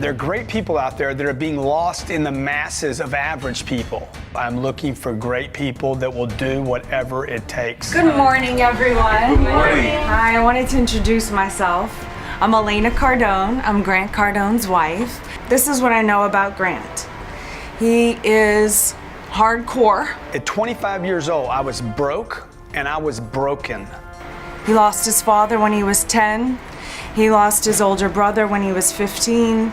There are great people out there that are being lost in the masses of average people. I'm looking for great people that will do whatever it takes. Good morning, everyone. Good morning. Hi, I wanted to introduce myself. I'm Grant Cardone. I'm Grant Cardone's wife. This is what I know about Grant. He is hardcore. At 25 years old, I was broke and I was broken. He lost his father when he was 10. He lost his older brother when he was 15.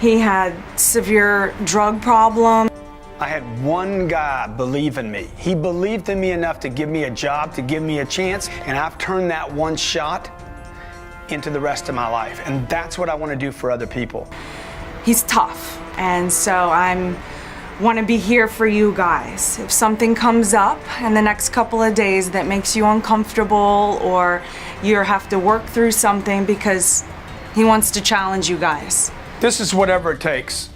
He had severe drug problem. I had one guy believe in me. He believed in me enough to give me a job, to give me a chance, and I've turned that one shot into the rest of my life. And that's what I want to do for other people. He's tough, and so I want to be here for you guys. If something comes up in the next couple of days that makes you uncomfortable or you have to work through something, because he wants to challenge you guys. This is whatever it takes.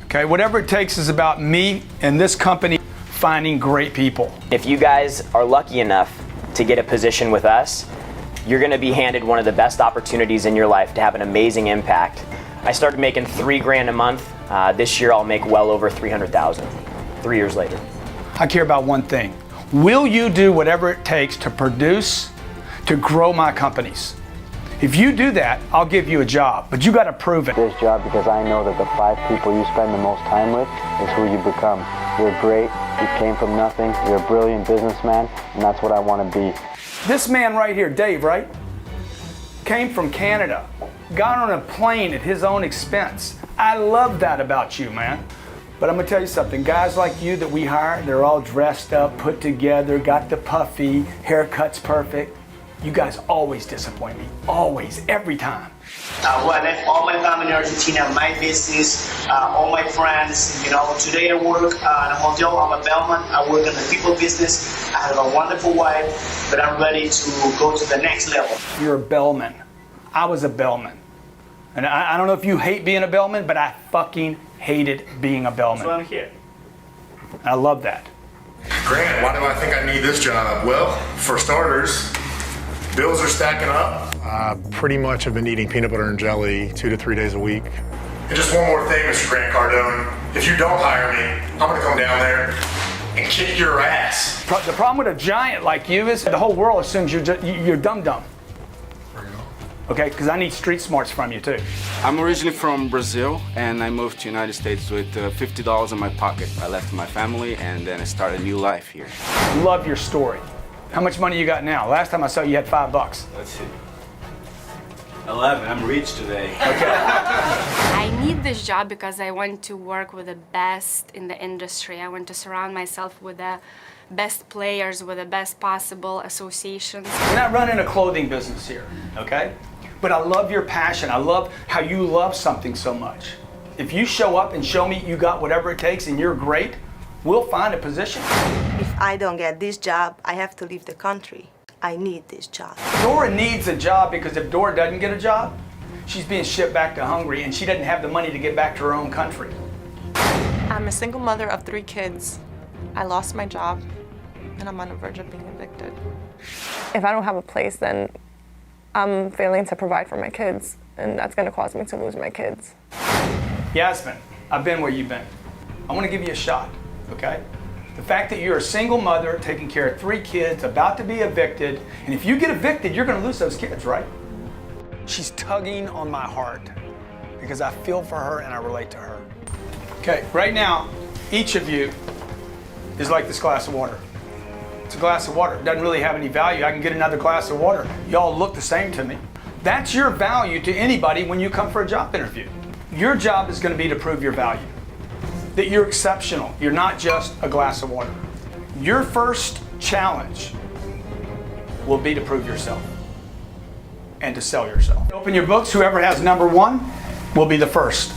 Okay, whatever it takes is about me and this company finding great people. If you guys are lucky enough to get a position with us, you're gonna be handed one of the best opportunities in your life to have an amazing impact. I started making $3 grand a month. This year I'll make well over $300,000, 3 years later. I care about one thing. Will you do whatever it takes to produce, to grow my companies? If you do that, I'll give you a job, but you gotta prove it. This job because I know that the 5 people you spend the most time with is who you become. You're great, you came from nothing, you're a brilliant businessman, and that's what I want to be. This man right here, Dave, right? Came from Canada, got on a plane at his own expense. I love that about you, man. But I'm gonna tell you something, guys like you that we hire, they're all dressed up, put together, got the puffy, haircut's perfect. You guys always disappoint me, always, every time. Well, I left all my family in Argentina, my business, all my friends. You know, today I work in a hotel. I'm a bellman. I work in the people business. I have a wonderful wife, but I'm ready to go to the next level. You're a bellman. I was a bellman. And I don't know if you hate being a bellman, but I fucking hated being a bellman. That's why I'm here. I love that. Grant, why do I think I need this job? Well, for starters, bills are stacking up. Pretty much have been eating peanut butter and jelly 2 to 3 days a week. And just one more thing, Mr. Grant Cardone. If you don't hire me, I'm gonna come down there and kick your ass. The problem with a giant like you is the whole world assumes you're dumb. Okay, because I need street smarts from you too. I'm originally from Brazil, and I moved to the United States with $50 in my pocket. I left my family, and then I started a new life here. Love your story. How much money you got now? Last time I saw you had $5. Let's see. 11. I'm rich today. I need this job because I want to work with the best in the industry. I want to surround myself with the best players, with the best possible associations. We're not running a clothing business here, okay? But I love your passion. I love how you love something so much. If you show up and show me you got whatever it takes and you're great, we'll find a position. If I don't get this job, I have to leave the country. I need this job. Dora needs a job because if Dora doesn't get a job, she's being shipped back to Hungary and she doesn't have the money to get back to her own country. I'm a single mother of 3 kids. I lost my job and I'm on the verge of being evicted. If I don't have a place, then I'm failing to provide for my kids, and that's gonna cause me to lose my kids. Yasmin, I've been where you've been. I want to give you a shot, okay? The fact that you're a single mother, taking care of 3 kids, about to be evicted, and if you get evicted, you're gonna lose those kids, right? She's tugging on my heart because I feel for her and I relate to her. Okay, right now, each of you is like this glass of water. It's a glass of water. It doesn't really have any value. I can get another glass of water. Y'all look the same to me. That's your value to anybody when you come for a job interview. Your job is going to be to prove your value. That you're exceptional. You're not just a glass of water. Your first challenge will be to prove yourself and to sell yourself. Open your books. Whoever has number 1 will be the first.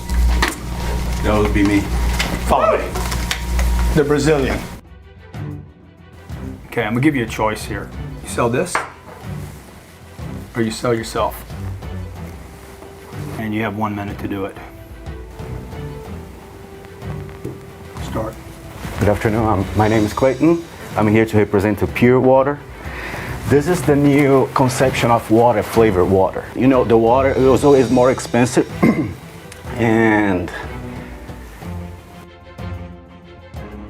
That would be me. Follow me. The Brazilian. Okay, I'm gonna give you a choice here. You sell this, or you sell yourself. And you have 1 minute to do it. Start. Good afternoon, my name is Clayton. I'm here to represent the Pure Water. This is the new conception of water, flavored water. You know, the water, it was always more expensive And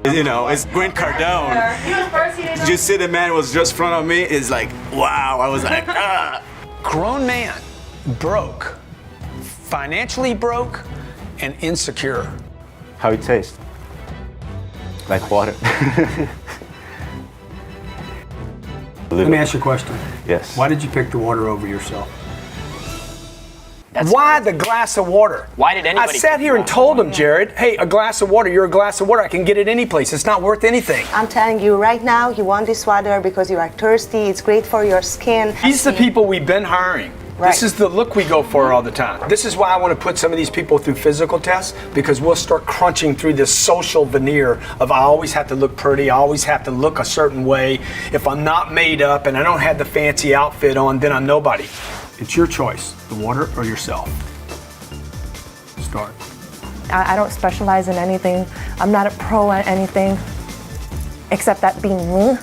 you know, it's Grant Cardone. He was first, he didn't know. Just see the man was just in front of me. It's like, wow. I was like, ah. Grown man, broke, financially broke, and insecure. How it tastes? Like water. Let me ask you a question. Yes. Why did you pick the water over yourself? Why the glass of water? Why did anybody? I sat here and told him, Jared, hey, a glass of water, you're a glass of water. I can get it any place. It's not worth anything. I'm telling you right now, you want this water because you are thirsty. It's great for your skin. These are the people we've been hiring. Right. This is the look we go for all the time. This is why I want to put some of these people through physical tests, because we'll start crunching through this social veneer of I always have to look pretty, I always have to look a certain way. If I'm not made up and I don't have the fancy outfit on, then I'm nobody. It's your choice, the water or yourself. Start. I don't specialize in anything. I'm not a pro at anything except at being me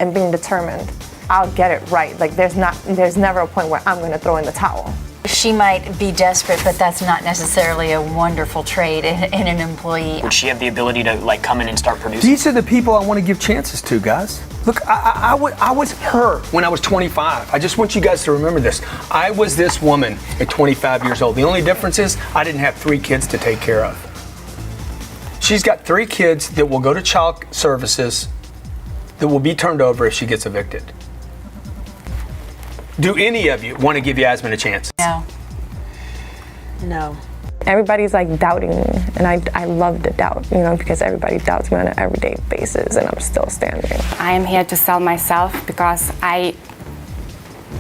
and being determined. I'll get it right. Like there's never a point where I'm going to throw in the towel. She might be desperate, but that's not necessarily a wonderful trait in an employee. Would she have the ability to like come in and start producing? These are the people I want to give chances to, guys. Look, I was her when I was 25. I just want you guys to remember this. I was this woman at 25 years old. The only difference is I didn't have 3 kids to take care of. She's got 3 kids that will go to child services that will be turned over if she gets evicted. Do any of you want to give Yasmin a chance? No. No. Everybody's like doubting me, and I love the doubt, you know, because everybody doubts me on an everyday basis, and I'm still standing. I am here to sell myself because I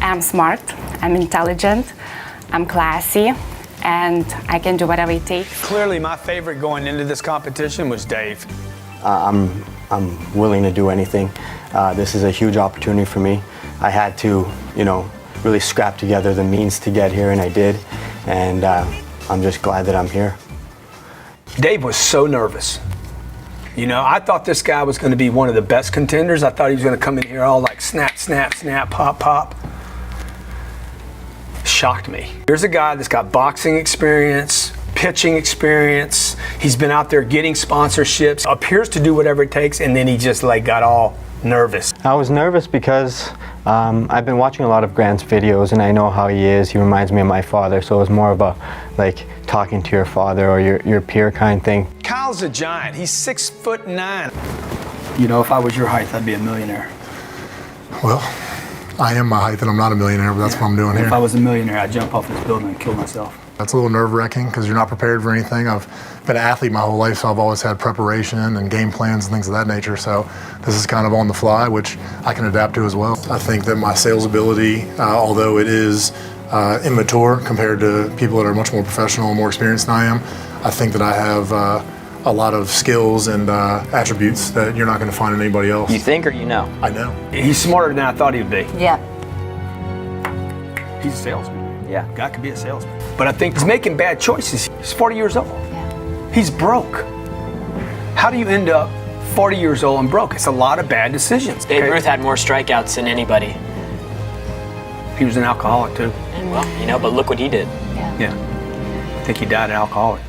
am smart, I'm intelligent, I'm classy, and I can do whatever it takes. Clearly, my favorite going into this competition was Dave. I'm willing to do anything. This is a huge opportunity for me. I had to, you know, really scrap together the means to get here, and I did. And I'm just glad that I'm here. Dave was so nervous. You know, I thought this guy was going to be one of the best contenders. I thought he was going to come in here all like snap, snap, snap, pop, pop. Shocked me. Here's a guy that's got boxing experience, pitching experience. He's been out there getting sponsorships, appears to do whatever it takes, and then he just like got all nervous. I was nervous because I've been watching a lot of Grant's videos, and I know how he is. He reminds me of my father, so it was more of a like talking to your father or your peer kind thing. Kyle's a giant. He's 6'9". You know, if I was your height, I'd be a millionaire. Well, I am my height, and I'm not a millionaire, but that's what I'm doing here. If I was a millionaire, I'd jump off this building and kill myself. That's a little nerve-wracking because you're not prepared for anything. I've been an athlete my whole life, so I've always had preparation and game plans and things of that nature. So this is kind of on the fly, which I can adapt to as well. I think that my sales ability, although it is immature compared to people that are much more professional and more experienced than I am, I think that I have a lot of skills and attributes that you're not going to find in anybody else. You think or you know? I know. He's smarter than I thought he'd be. Yeah. He's a salesman. Yeah. Guy could be a salesman. But I think he's making bad choices. He's 40 years old. Yeah. He's broke. How do you end up 40 years old and broke? It's a lot of bad decisions. Babe Ruth had more strikeouts than anybody. He was an alcoholic too. Well, you know, but look what he did. Yeah. I think he died an alcoholic.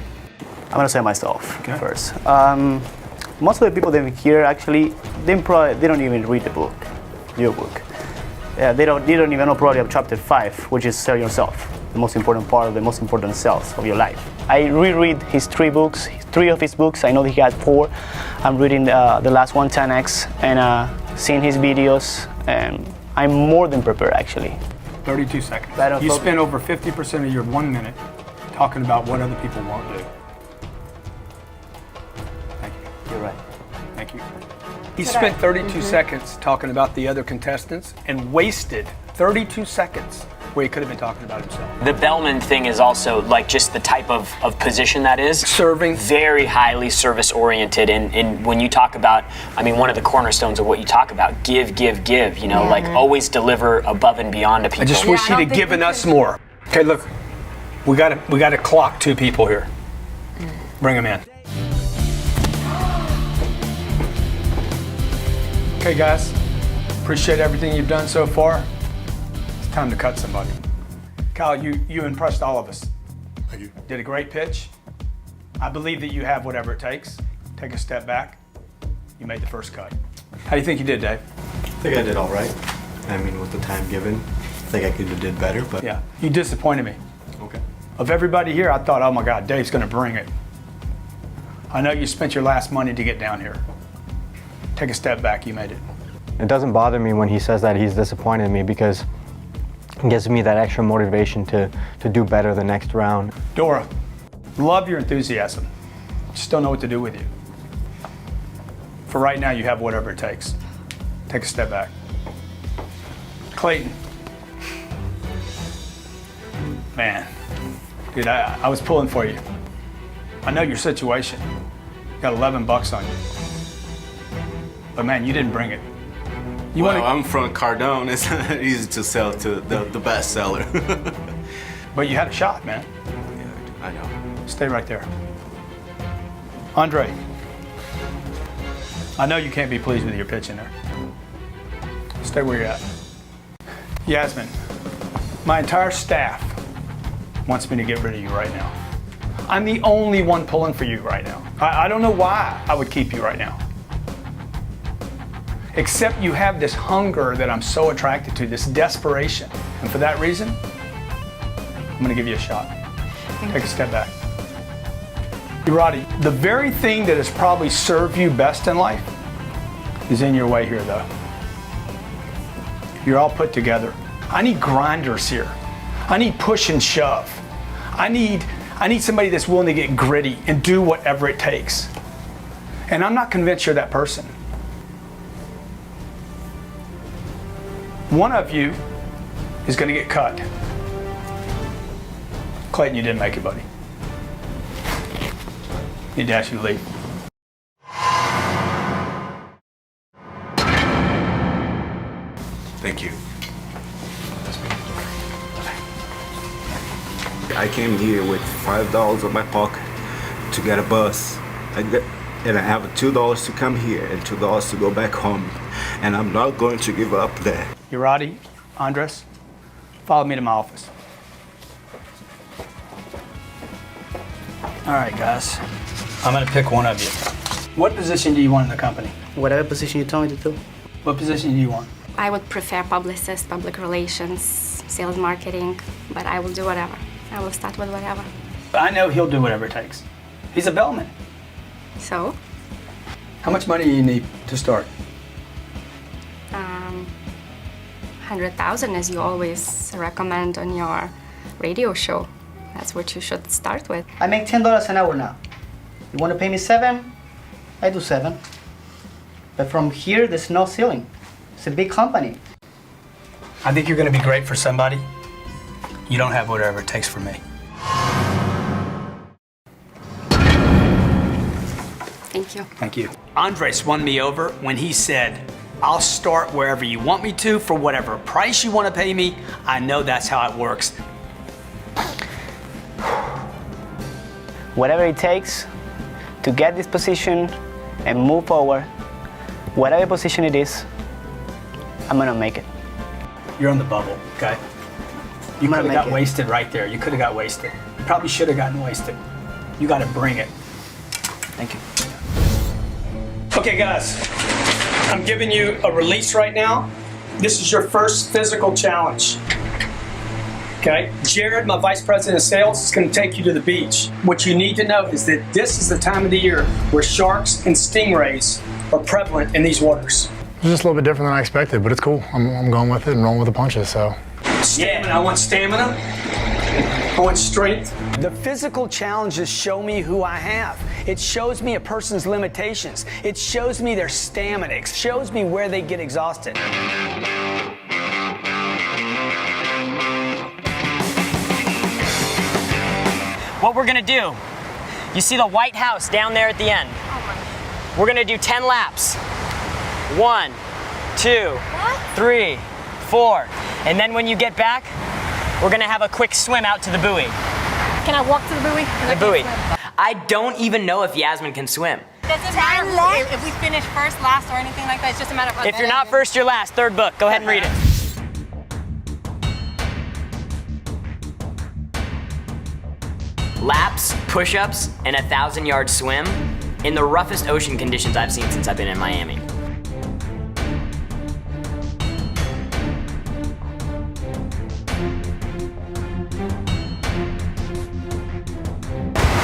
I'm gonna say myself first. Most of the people that we hear actually, they don't even read the book, your book. Yeah, they don't even know probably of chapter 5, which is sell yourself, the most important part of the most important sales of your life. I reread his 3 books, 3 of his books. I know that he had 4. I'm reading the last one, 10X, and seeing his videos, and I'm more than prepared actually. 32 seconds. You spend over 50% of your 1 minute talking about what other people won't do. Thank you. You're right. Thank you. He spent 32 seconds talking about the other contestants and wasted 32 seconds where he could have been talking about himself. The bellman thing is also like just the type of position that is. Serving. Very highly service oriented. And when you talk about, I mean, one of the cornerstones of what you talk about, give, you know, like always deliver above and beyond to people. I just wish he'd have given us more. Okay, look, we got to clock 2 people here. Bring them in. Okay, guys, appreciate everything you've done so far. It's time to cut somebody. Kyle, you impressed all of us. Thank you. Did a great pitch. I believe that you have whatever it takes. Take a step back. You made the first cut. How do you think you did, Dave? I think I did all right. I mean, with the time given, I think I could have did better, but... Yeah, you disappointed me. Okay. Of everybody here, I thought, oh my God, Dave's gonna bring it. I know you spent your last money to get down here. Take a step back, you made it. It doesn't bother me when he says that he's disappointed in me because it gives me that extra motivation to do better the next round. Dora, love your enthusiasm. Just don't know what to do with you. For right now, you have whatever it takes. Take a step back. Clayton. Man, dude, I was pulling for you. I know your situation. You got 11 bucks on you. But man, you didn't bring it. I'm from Cardone. It's easy to sell to the best seller. But you had a shot, man. Yeah, I know. Stay right there. Andre, I know you can't be pleased with your pitch in there. Stay where you're at. Yasmin, my entire staff wants me to get rid of you right now. I'm the only one pulling for you right now. I don't know why I would keep you right now. Except you have this hunger that I'm so attracted to, this desperation. And for that reason, I'm gonna give you a shot. Take a step back. Roddy, the very thing that has probably served you best in life is in your way here though. You're all put together. I need grinders here. I need push and shove. I need somebody that's willing to get gritty and do whatever it takes. And I'm not convinced you're that person. One of you is gonna get cut. Clayton, you didn't make it, buddy. Need to ask you to leave. Thank you. I came here with $5 in my pocket to get a bus. And I have $2 to come here and $2 to go back home. And I'm not going to give up there. Roddy, Andres, follow me to my office. All right, guys. I'm gonna pick one of you. What position do you want in the company? Whatever position you tell me to do. What position do you want? I would prefer publicist, public relations, sales marketing, but I will do whatever. I will start with whatever. I know he'll do whatever it takes. He's a bellman. So? How much money do you need to start? 100,000, as you always recommend on your radio show. That's what you should start with. I make $10 an hour now. You want to pay me 7? I do 7. But from here, there's no ceiling. It's a big company. I think you're gonna be great for somebody. You don't have whatever it takes for me. Thank you. Thank you. Andres won me over when he said, I'll start wherever you want me to for whatever price you want to pay me. I know that's how it works. Whatever it takes to get this position and move forward, whatever position it is, I'm gonna make it. You're on the bubble, okay? You could have got wasted right there. You could have got wasted. You probably should have gotten wasted. You got to bring it. Thank you. Okay, guys. I'm giving you a release right now. This is your first physical challenge. Okay? Jared, my vice president of sales, is going to take you to the beach. What you need to know is that this is the time of the year where sharks and stingrays are prevalent in these waters. It's just a little bit different than I expected, but it's cool. I'm going with it and rolling with the punches, so. Stamina. I want stamina. I want strength. The physical challenges show me who I have. It shows me a person's limitations. It shows me their stamina. It shows me where they get exhausted. What we're gonna do, you see the White House down there at the end. We're gonna do 10 laps. 1, 2, 3, 4. And then when you get back, we're gonna have a quick swim out to the buoy. Can I walk to the buoy? The buoy. I don't even know if Yasmin can swim. Doesn't matter if we finish first, last, or anything like that. It's just a matter of. If you're not first, you're last. Third book. Go ahead and read it. laps, push-ups, and a 1,000-yard swim in the roughest ocean conditions I've seen since I've been in Miami.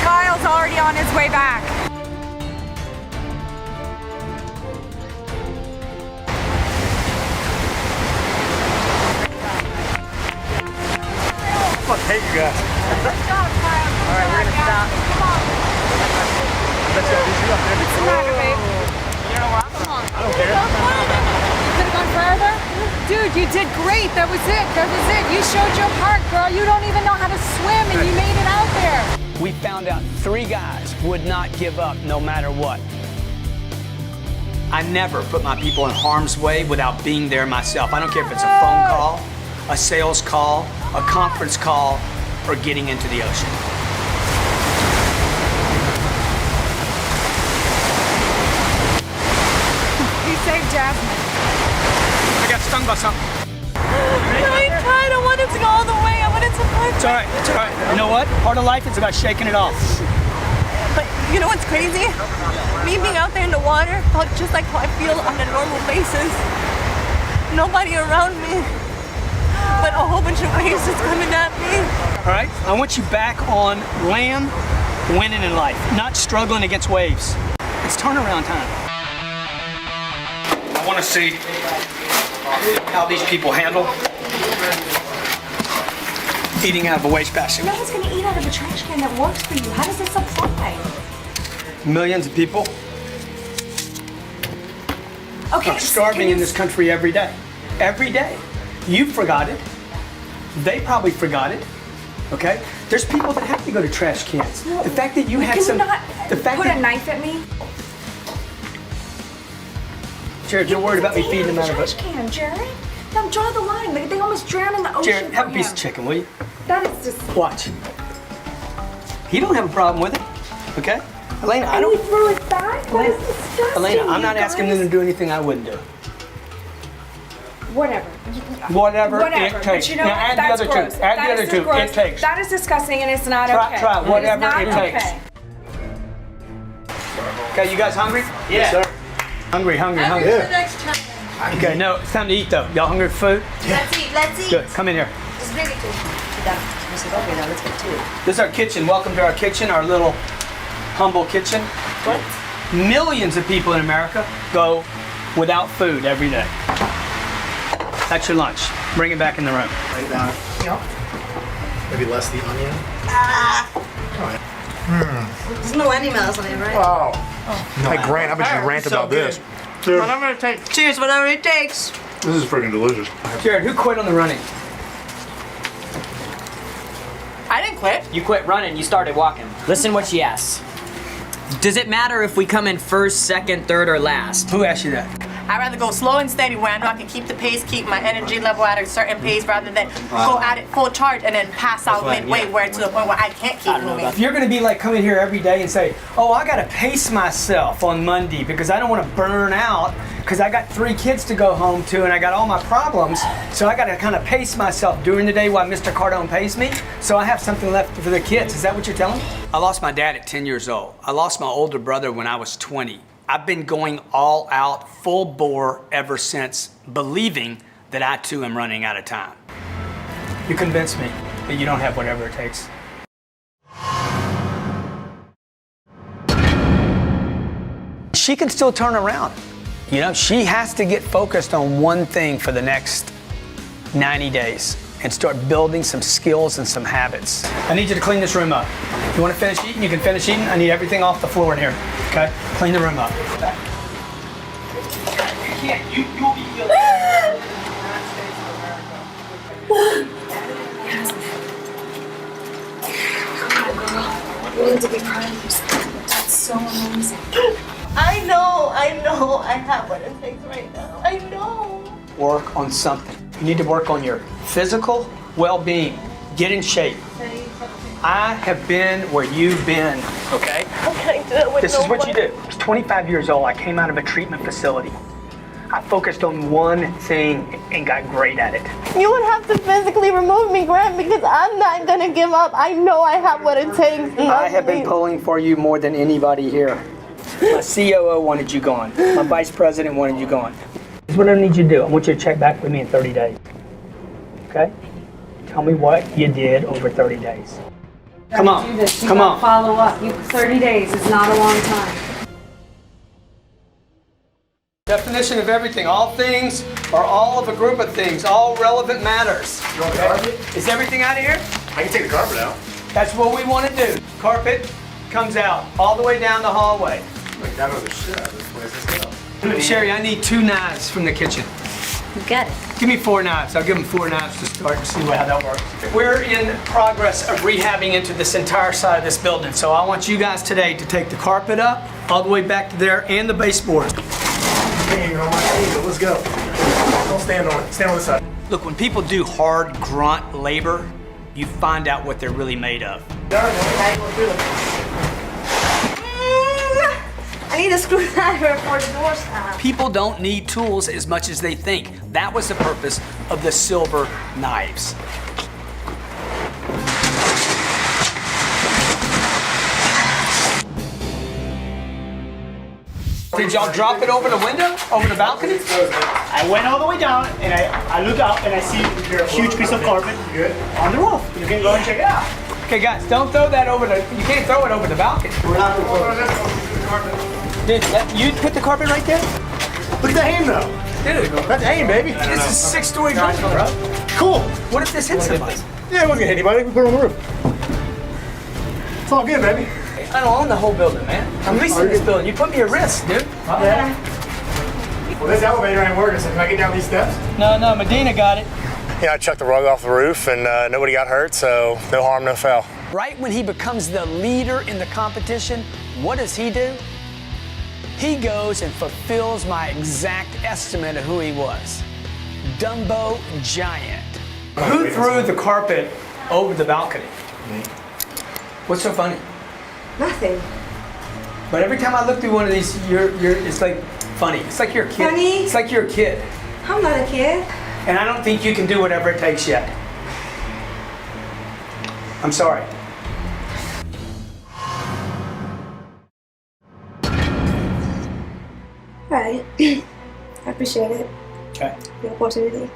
Kyle's already on his way back. Hey, you guys. Good job, Kyle. All right, we're gonna stop. Come on. What's the matter, babe? You don't know where I'm from. I don't care. You could have gone further. Dude, you did great. That was it. That was it. You showed your heart, girl. You don't even know how to swim, and you made it out there. We found out 3 guys would not give up no matter what. I never put my people in harm's way without being there myself. I don't care if it's a phone call, a sales call, a conference call, or getting into the ocean. He saved Jasmine. I got stung by something. I tried. I wanted to go all the way. I wanted to push. It's all right. It's all right. You know what? Part of life is about shaking it off. But you know what's crazy? Me being out there in the water felt just like how I feel on a normal basis. Nobody around me, but a whole bunch of waves just coming at me. All right? I want you back on land, winning in life, not struggling against waves. It's turnaround time. I want to see how these people handle eating out of a wastebasket. No one's gonna eat out of a trash can that works for you. How does this apply? Millions of people Okay, are starving in this country every day. Every day. You forgot it. They probably forgot it. Okay? There's people that have to go to trash cans. The fact that you had some. Can you not the fact put that, a knife at me? Jared, you're worried about me feeding them out of trash it. can, Jared. Now draw the line. They almost drown in the ocean. Jared, have a from piece him. of chicken, will you? That is just. Watch. He don't have a problem with it. Okay? Elena, I And don't. he threw it back? That is disgusting. Elena, I'm you not asking them guys. to do anything I wouldn't do. Whatever. Whatever it But takes. you know Now what? add the That's other gross. two. Add That the is other two. gross. It takes. That is disgusting and it's not okay. Try whatever it, is not it takes. Okay. Okay, you guys hungry? Yes, sir. Hungry. next time. Okay, no, it's time to eat though. Y'all hungry for food? Let's eat. Let's eat. Good, come in here. Just bring it to me. I said, okay, now let's get to it. This is our kitchen. Welcome to our kitchen, our little humble kitchen. What? Millions of people in America go without food every day. That's your lunch. Bring it back in the room. Lay down. Maybe less the onion. There's no animals on it, right? Wow. Hey, Grant, how about you rant about this? Cheers. Whatever it takes. Cheers, whatever it takes. This is freaking delicious. Jared, who quit on the running? I didn't quit. You quit running, you started walking. Listen what she asks. Does it matter if we come in first, second, third, or last? Who asked you that? I'd rather go slow and steady where I know I can keep the pace, keep my energy level at a certain pace rather than go at it full charge and then pass out midway where to the point where I can't keep moving. If you're gonna be like coming here every day and say, oh, I gotta pace myself on Monday because I don't wanna burn out because I got 3 kids to go home to and I got all my problems, so I gotta kind of pace myself during the day while Mr. Cardone pays me, so I have something left for the kids. Is that what you're telling me? I lost my dad at 10 years old. I lost my older brother when I was 20. I've been going all out, full bore ever since, believing that I too am running out of time. You convinced me that you don't have whatever it takes. She can still turn around. You know, she has to get focused on one thing for the next 90 days and start building some skills and some habits. I need you to clean this room up. If you want to finish eating, you can finish eating. I need everything off the floor in here, okay? Clean the room up. You'll be You need to be proud of yourself. That's so amazing. I know I have what it takes right now. I know. Work on something. You need to work on your physical well-being. Get in shape. I have been where you've been, okay? How can I do it with This is what you do. I was 25 years old. I came out of a treatment facility. I focused on one thing and got great at it. You would have to physically remove me, Grant, because I'm not gonna give up. I know I have what it takes. I have been pulling for you more than anybody here. My COO wanted you gone. My vice president wanted you gone. This is what I need you to do. I want you to check back with me in 30 days. Okay? Tell me what you did over 30 days. Come on. Come on. Follow up. 30 days is not a long time. Definition of everything. All things are all of a group of things. All relevant matters. You want the carpet? Is everything out of here? I can take the carpet out. That's what we want to do. Carpet comes out all the way down the hallway. Like that other shit out of this place. Let's go. Sherry, I need 2 knives from the kitchen. You got it. Give me 4 knives. I'll give them 4 knives to start and see how that works. We're in progress of rehabbing into this entire side of this building. So I want you guys today to take the carpet up all the way back to there and the baseboards. Let's go. Don't stand on it. Stand on this side. Look, when people do hard grunt labor, you find out what they're really made of. I need a screwdriver for the door stop. People don't need tools as much as they think. That was the purpose of the silver knives. Did y'all drop it over the window? Over the balcony? I went all the way down and I look up and I see a huge piece of carpet on the roof. You can go and check it out. Okay, guys, don't throw that over the. You can't throw it over the balcony. Dude, you put the carpet right there? Look at the aim, though. Dude, that's aim, baby. This is a 6-story building, bro. Cool. What if this hits somebody? Yeah, it wasn't gonna hit anybody. We put it on the roof. It's all good, baby. I don't own the whole building, man. I'm leasing this building. You put me at risk, dude. Yeah. Well, this elevator ain't working, so can I get down these steps? No, Medina got it. Yeah, I chucked the rug off the roof and nobody got hurt, so no harm, no foul. Right when he becomes the leader in the competition, what does he do? He goes and fulfills my exact estimate of who he was. Dumbo Giant. Who threw the carpet over the balcony? What's so funny? Nothing. But every time I look through one of these, it's like funny. It's like you're a kid. Funny? It's like you're a kid. I'm not a kid. And I don't think you can do whatever it takes yet. I'm sorry. Right. I appreciate it. Okay. The opportunity.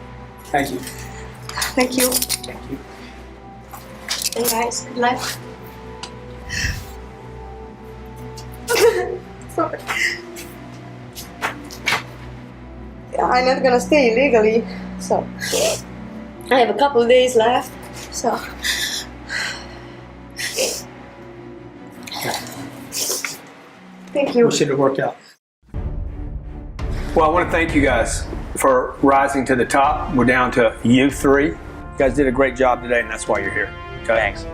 Thank you. Thank you. Thank you. And guys, good luck. Sorry. Yeah, I'm not gonna stay illegally, so I have a couple of days left. So thank you. We should have worked out. Well, I want to thank you guys for rising to the top. We're down to you 3. You guys did a great job today, and that's why you're here. Okay? Thanks.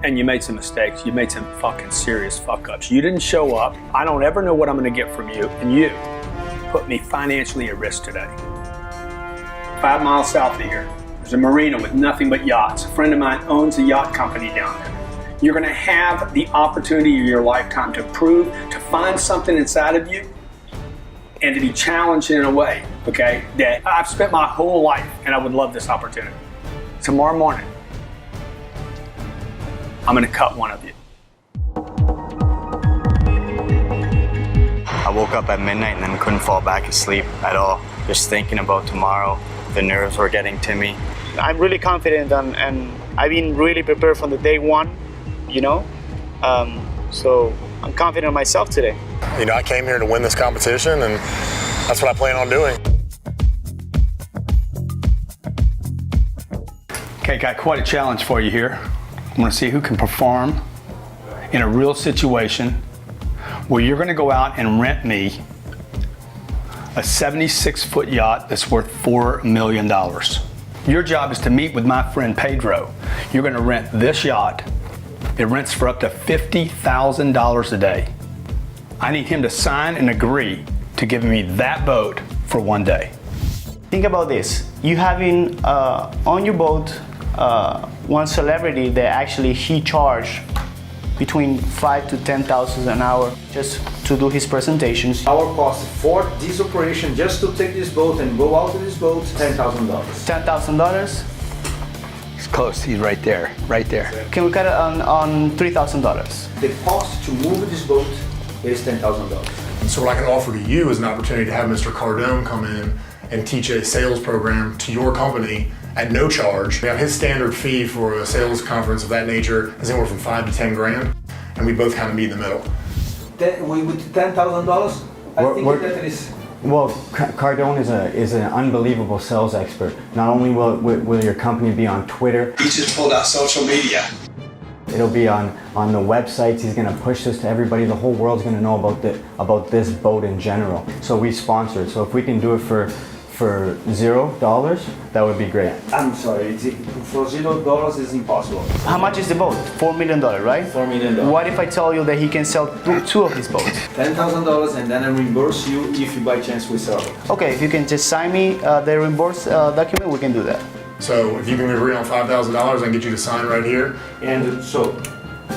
And you made some mistakes. You made some fucking serious fuck-ups. You didn't show up. I don't ever know what I'm going to get from you, and you put me financially at risk today. 5 miles south of here, there's a marina with nothing but yachts. A friend of mine owns a yacht company down there. You're going to have the opportunity of your lifetime to prove, to find something inside of you, and to be challenged in a way, okay, that I've spent my whole life, and I would love this opportunity. Tomorrow morning, I'm gonna cut one of you. I woke up at midnight and then couldn't fall back asleep at all. Just thinking about tomorrow, the nerves were getting to me. I'm really confident and I've been really prepared from the day one, you know? So I'm confident in myself today. You know, I came here to win this competition, and that's what I plan on doing. Okay, got quite a challenge for you here. I want to see who can perform in a real situation where you're going to go out and rent me a 76-foot yacht that's worth $4 million. Your job is to meet with my friend Pedro. You're going to rent this yacht. It rents for up to $50,000 a day. I need him to sign and agree to give me that boat for 1 day. Think about this. You having on your boat one celebrity that actually he charged between 5 to 10,000 an hour just to do his presentations. Our cost for this operation, just to take this boat and go out to this boat, $10,000. $10,000. It's close. He's right there. Right there. Can we cut it on $3,000? The cost to move this boat is $10,000. So what I can offer to you is an opportunity to have Mr. Cardone come in and teach a sales program to your company at no charge. Now, his standard fee for a sales conference of that nature is anywhere from 5 to 10 grand, and we both kind of meet in the middle. With $10,000, I think that is. Well, Cardone is an unbelievable sales expert. Not only will your company be on Twitter, He just pulled out social media. it'll be on the websites. He's going to push this to everybody. The whole world's going to know about this boat in general. So we sponsor it. So if we can do it for $0, that would be great. I'm sorry, for $0 is impossible. How much is the boat? $4 million, right? $4 million. What if I tell you that he can sell two of his boats? $10,000 and then I reimburse you if you by chance we sell it. Okay, if you can just sign me the reimburse document, we can do that. So if you can agree on $5,000, I can get you to sign right here. And so,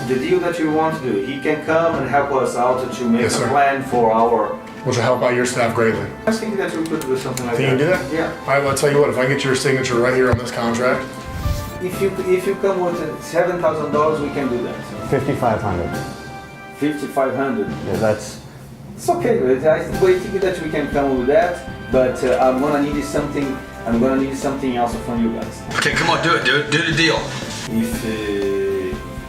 the deal that you want to do, he can come and help us out to make Yes, a sir. plan for our. Which will help out your staff greatly. I was thinking that we could do something like Can you that. do that? Yeah. All right, well, I'll tell you what, if I get your signature right here on this contract. If you come with $7,000, we can do that. $5,500. $5,500. Yeah, that's. It's okay. I think that we can come with that, but I'm gonna need something. I'm gonna need something else from you guys. Okay, come on, do it. Do the deal. If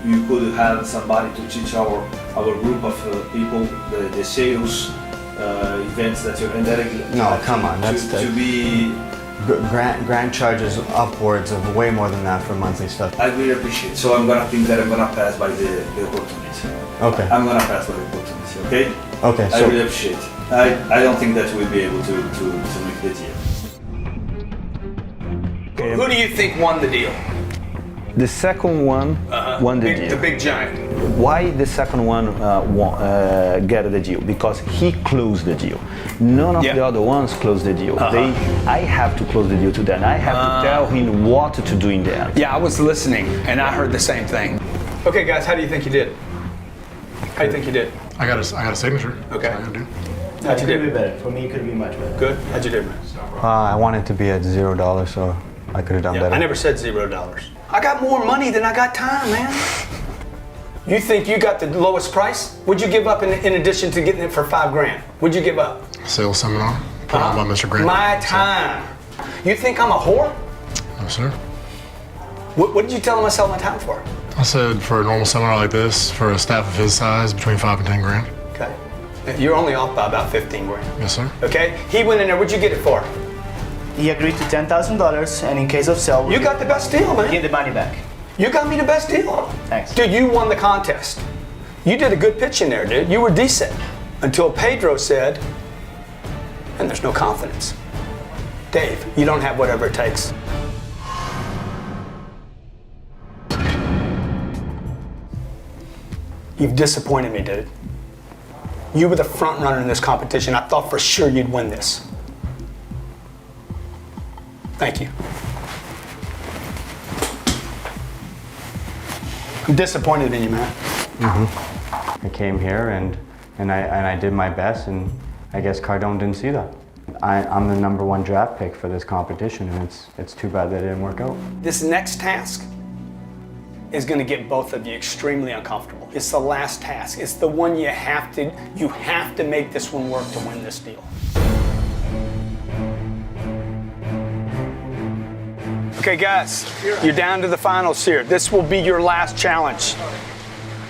you could have somebody to teach our group of people the sales events that you're in that. No, come on, that's to be. Grant charges upwards of way more than that for monthly stuff. I really appreciate it. So I'm gonna think that I'm gonna pass by the opportunity. Okay. I'm gonna pass by the opportunity. Okay. Okay. I really appreciate it. I don't think that we'll be able to make the deal. Who do you think won the deal? The second one won the deal. The big giant. Why the second one get the deal? Because he closed the deal. None of the other ones closed the deal. I have to close the deal to them. I have to tell him what to do in there. Yeah, I was listening, and I heard the same thing. Okay, guys, how do you think you did? How do you think you did? I got a signature. Okay. That's all I gotta do. How'd you Could be do? better. For me, it could be much better. Good. How'd you do, man? I wanted to be at $0, so I could have done better. I never said $0. I got more money than I got time, man. You think you got the lowest price? Would you give up in addition to getting it for $5 grand? Would you give up? Sales seminar put on by Mr. Grant. My time. You think I'm a whore? No, sir. What did you tell him I sell my time for? I said for a normal seminar like this, for a staff of his size, between 5 and 10 grand. Okay. You're only off by about 15 grand. Yes, sir. Okay? He went in there. What'd you get it for? He agreed to $10,000, and in case of sale, You got the best deal, man. get the money back. You got me the best deal. Thanks. Dude, you won the contest. You did a good pitch in there, dude. You were decent. Until Pedro said, and there's no confidence. Dave, you don't have whatever it takes. You've disappointed me, dude. You were the front runner in this competition. I thought for sure you'd win this. Thank you. I'm disappointed in you, man. I came here and I did my best, and I guess Cardone didn't see that. I'm the #1 draft pick for this competition, and it's too bad that it didn't work out. This next task is going to get both of you extremely uncomfortable. It's the last task. It's the one you have to make this one work to win this deal. Okay, guys, you're down to the finals here. This will be your last challenge.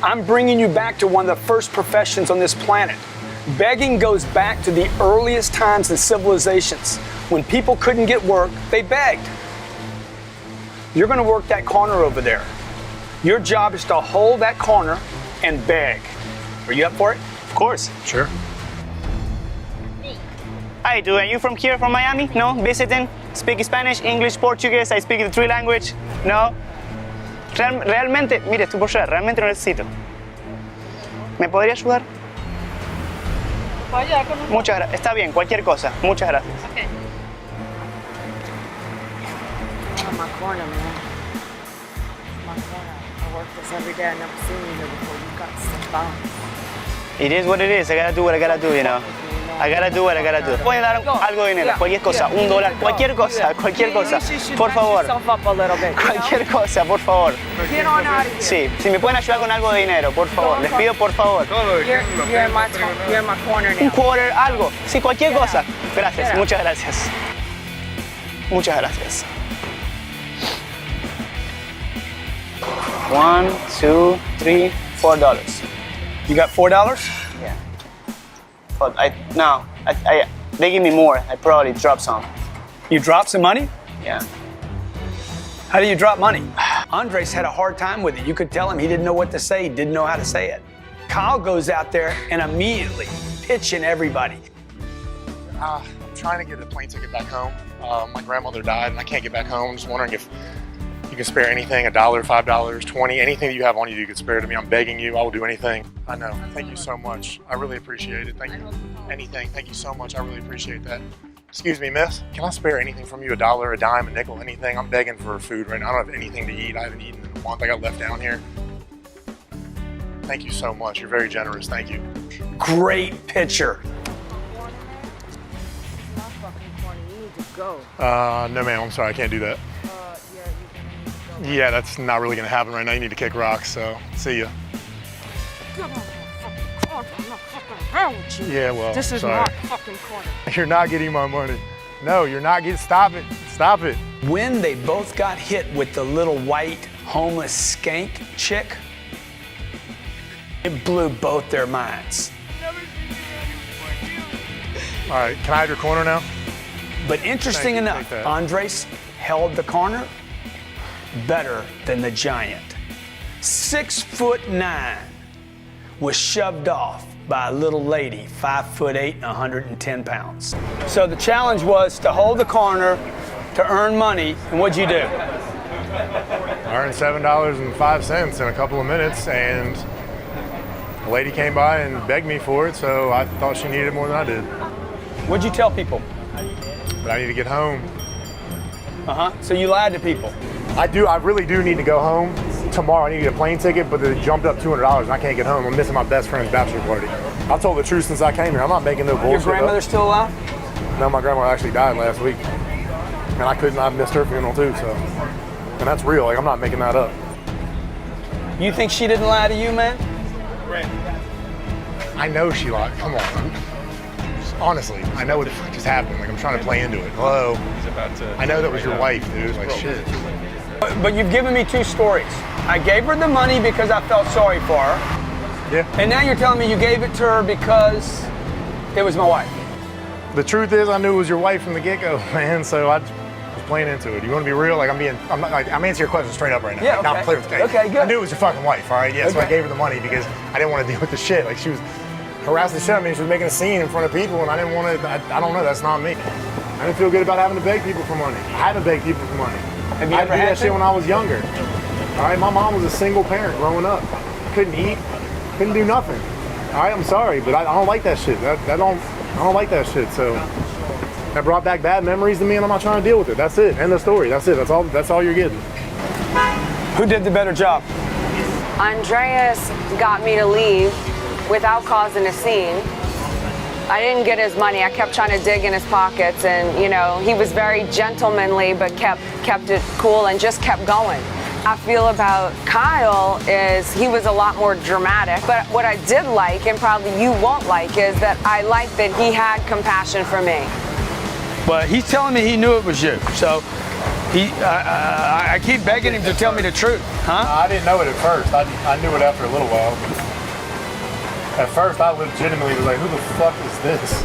I'm bringing you back to one of the first professions on this planet. Begging goes back to the earliest times in civilizations. When people couldn't get work, they begged. You're going to work that corner over there. Your job is to hold that corner and beg. Are you up for it? Of course. Sure. Hi, are you from here, from Miami? No? Visiting? Speak Spanish, English, Portuguese? I speak the 3 languages? No? Realmente, mire, estoy por allá, realmente no necesito. ¿Me podría ayudar? ¿Puedo ayudar con un... Muchas gracias. Está bien, cualquier cosa. Muchas gracias. Okay. Oh, my corner, man. My corner. I work this every day. I've never seen you here before. You've got some bounce. It is what it is. I gotta do what I gotta do, you know. I gotta do what I gotta do. Puede dar algo de dinero, cualquier cosa, $1, cualquier cosa, cualquier cosa. Por favor. Cualquier cosa, por favor. Get on out of here. Sí, si me pueden ayudar con algo de dinero, por favor. Les pido por favor. You're in my corner now. Un quarter, algo. Sí, cualquier cosa. Gracias, muchas gracias. Muchas gracias. 1, 2, 3, $4. You got $4? Yeah. But they give me more. I probably dropped some. You dropped some money? Yeah. How do you drop money? Andres had a hard time with it. You could tell him he didn't know what to say, he didn't know how to say it. Kyle goes out there and immediately pitching everybody. I'm trying to get a plane ticket back home. My grandmother died and I can't get back home. I'm just wondering if you can spare anything, $1, $5, $20, anything that you have on you could spare to me. I'm begging you, I will do anything. I know, thank you so much. I really appreciate it. Thank you. Anything, thank you so much. I really appreciate that. Excuse me, miss, can I spare anything from you? $1, a dime, a nickel, anything? I'm begging for food right now. I don't have anything to eat. I haven't eaten in a month. I got left down here. Thank you so much. You're very generous. Thank you. Great pitcher. No ma'am, I'm sorry, I can't do that. Yeah, that's not really gonna happen right now. You need to kick rocks, so see ya. Yeah, well, this is sorry. my fucking corner. You're not getting my money. No, you're not getting, stop it, stop it. When they both got hit with the little white homeless skank chick, it blew both their minds. All right, can I have your corner now? But interesting enough, Andres held the corner better than the giant. 6'9" was shoved off by a little lady, 5'8" and 110 pounds. So the challenge was to hold the corner, to earn money, and what'd you do? I earned $7.05 in a couple of minutes, and a lady came by and begged me for it, so I thought she needed it more than I did. What'd you tell people? But I need to get home. So you lied to people? I really do need to go home tomorrow. I need to get a plane ticket, but it jumped up $200 and I can't get home. I'm missing my best friend's bachelor party. I've told the truth since I came here. I'm not making no bullshit. Your grandmother still alive? No, my grandmother actually died last week. And I missed her funeral too, so. And that's real, like I'm not making that up. You think she didn't lie to you, man? I know she lied, come on. Honestly, I know what the fuck just happened. Like I'm trying to play into it. Hello. I know that was your wife, dude. Like shit. But you've given me two stories. I gave her the money because I felt sorry for her. Yeah. And now you're telling me you gave it to her because it was my wife. The truth is, I knew it was your wife from the get-go, man. So I was playing into it. You want to be real? Like I'm answering your question straight up right now. Yeah. Like, Okay. I'm clear with you. Okay. Good. I knew it was your fucking wife. All right. Yeah. So I Okay. gave her the money because I didn't want to deal with the shit. Like she was harassing the shit out of me. She was making a scene in front of people, and I didn't want to. I don't know. That's not me. I didn't feel good about having to beg people for money. I haven't begged people for money. Have you I ever did had that shit to? when I was younger. All right, my mom was a single parent growing up. Couldn't eat, couldn't do nothing. All right, I'm sorry, but I don't like that shit. I don't like that shit. So that brought back bad memories to me, and I'm not trying to deal with it. That's it. End of story. That's it. That's all you're getting. Who did the better job? Andreas got me to leave without causing a scene. I didn't get his money. I kept trying to dig in his pockets, and he was very gentlemanly, but kept it cool and just kept going. I feel about Kyle is he was a lot more dramatic, but what I did like, and probably you won't like, is that I like that he had compassion for me. But he's telling me he knew it was you, so I keep begging him to tell me the truth, huh? I didn't know it at first. I knew it after a little while. At first, I legitimately was like, who the fuck is this?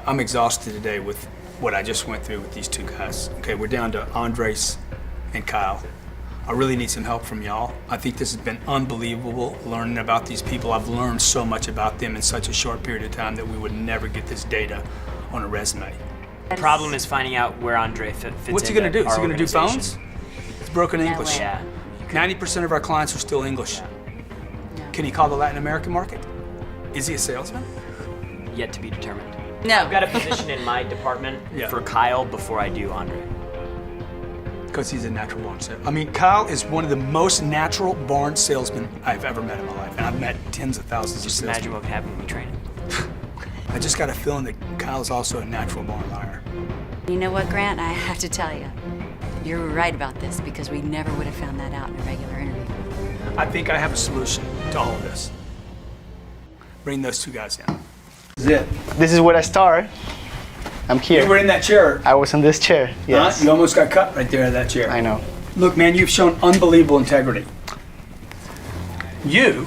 I'm exhausted today with what I just went through with these two guys. Okay, we're down to Andres and Kyle. I really need some help from y'all. I think this has been unbelievable learning about these people. I've learned so much about them in such a short period of time that we would never get this data on a resume. The problem is finding out where Andre fits What's he gonna do? Is he gonna do organization. phones? It's broken English. Yeah. 90% of our clients are still English. Can he call the Latin American market? Is he a salesman? Yet to be determined. No. I've got a position in my department for Kyle before I do Andre. Because he's a natural born salesman. I mean, Kyle is one of the most natural born salesmen I've ever met in my life. And I've met tens of thousands of salesmen. Just imagine what would happen when we train him. I just got a feeling that Kyle's also a natural born liar. You know what, Grant? I have to tell you, you're right about this because we never would have found that out in a regular interview. I think I have a solution to all of this. Bring those two guys in. This is it. This is where I started. I'm here. You were in that chair. I was in this chair, yes. You almost got cut right there in that chair. I know. Look, man, you've shown unbelievable integrity. You're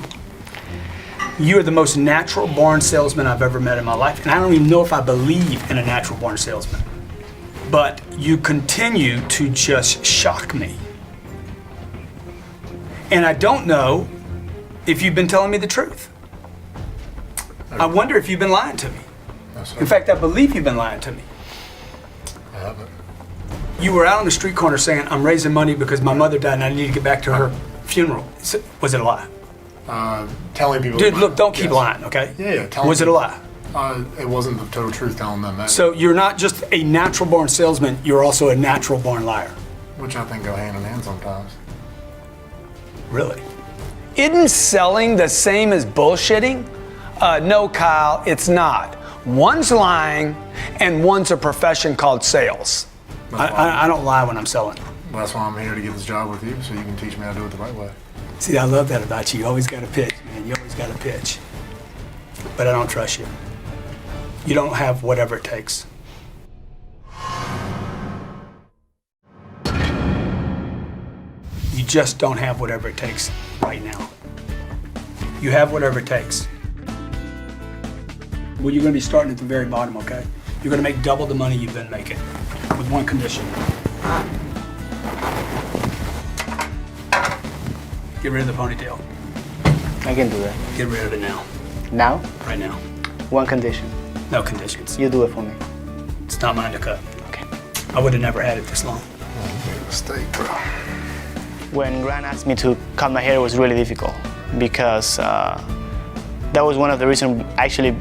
the most natural born salesman I've ever met in my life, and I don't even know if I believe in a natural born salesman. But you continue to just shock me. And I don't know if you've been telling me the truth. I wonder if you've been lying to me. In fact, I believe you've been lying to me. I haven't. You were out on the street corner saying, I'm raising money because my mother died and I need to get back to her funeral. Was it a lie? Telling people. Dude, look, don't keep lying, okay? Yeah. Was it a lie? It wasn't the total truth telling them that. So you're not just a natural born salesman, you're also a natural born liar. Which I think go hand in hand sometimes. Really? Isn't selling the same as bullshitting? No, Kyle, it's not. One's lying and one's a profession called sales. I don't lie when I'm selling. Well, that's why I'm here to get this job with you, so you can teach me how to do it the right way. See, I love that about you. You always got a pitch, man. You always got a pitch. But I don't trust you. You don't have whatever it takes. You just don't have whatever it takes right now. You have whatever it takes. Well, you're going to be starting at the very bottom, okay? You're going to make double the money you've been making, with one condition. Get rid of the ponytail. I can do that. Get rid of it now. Now? Right now. One condition. No conditions. You do it for me. It's not mine to cut. Okay. I would have never had it this long. Made a mistake, bro. When Grant asked me to cut my hair, it was really difficult because that was one of the reasons, actually,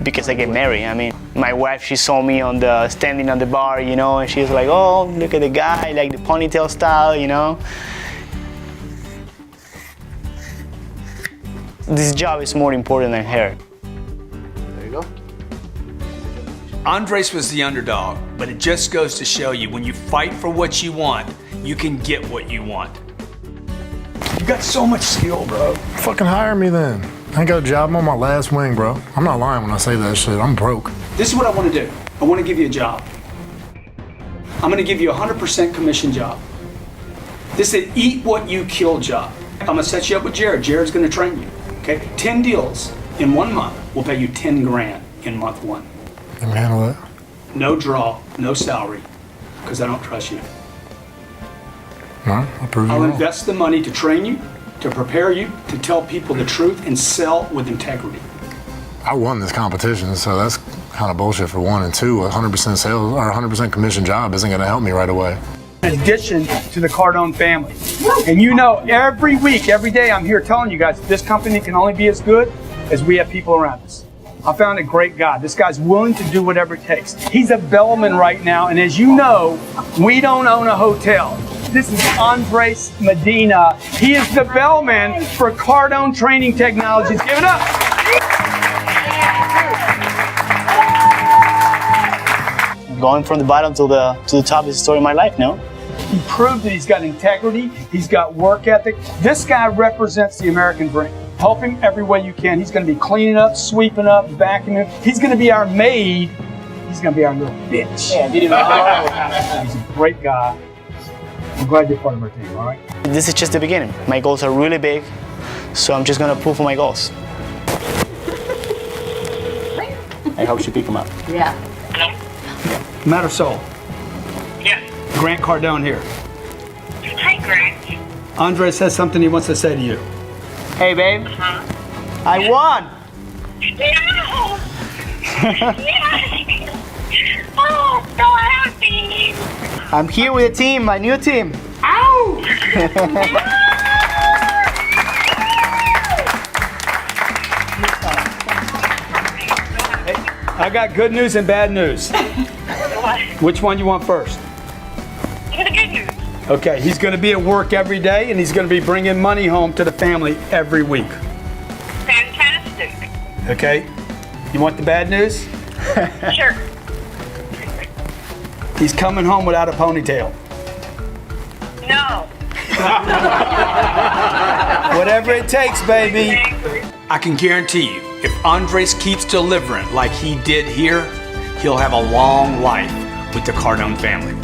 because I get married. I mean, my wife, she saw me standing on the bar, you know, and she was like, oh, look at the guy, like the ponytail style, you know. This job is more important than hair. There you go. Andres was the underdog, but it just goes to show you when you fight for what you want, you can get what you want. You got so much skill, bro. Fucking hire me then. I ain't got a job. I'm on my last wing, bro. I'm not lying when I say that shit. I'm broke. This is what I want to do. I want to give you a job. I'm going to give you a 100% commission job. This is an eat what you kill job. I'm going to set you up with Jared. Jared's going to train you. Okay? 10 deals in 1 month will pay you 10 grand in month 1. You can handle that. No draw, no salary, because I don't trust you. All right, I'll prove you I'll wrong. invest the money to train you, to prepare you, to tell people the truth, and sell with integrity. I won this competition, so that's kind of bullshit for one. And two, 100% sales or 100% commission job isn't going to help me right away. In addition to the Cardone family. And you know, every week, every day, I'm here telling you guys, this company can only be as good as we have people around us. I found a great guy. This guy's willing to do whatever it takes. He's a bellman right now, and as you know, we don't own a hotel. This is Andres Medina. He is the bellman for Cardone Training Technologies. Give it up. Going from the bottom to the top is the story of my life, no? He proved that he's got integrity, he's got work ethic. This guy represents the American dream. Help him every way you can. He's going to be cleaning up, sweeping up, vacuuming. He's going to be our maid. He's going to be our little bitch. Yeah, he's a great guy. I'm glad you're part of our team, all right? This is just the beginning. My goals are really big, so I'm just going to pull for my goals. I hope she pick them up. Yeah. Matter soul. Yeah. Grant Cardone here. Hi, Grant. Andres has something he wants to say to you. Hey, babe. I won! No! Yes! Oh, so happy! I'm here with the team, my new team. Ow! I got good news and bad news. What? Which one you want first? Give me the good news. Okay, he's going to be at work every day, and he's going to be bringing money home to the family every week. Fantastic. Okay? You want the bad news? Sure. He's coming home without a ponytail. No. Whatever it takes, baby. I can guarantee you, if Andres keeps delivering like he did here, he'll have a long life with the Cardone family.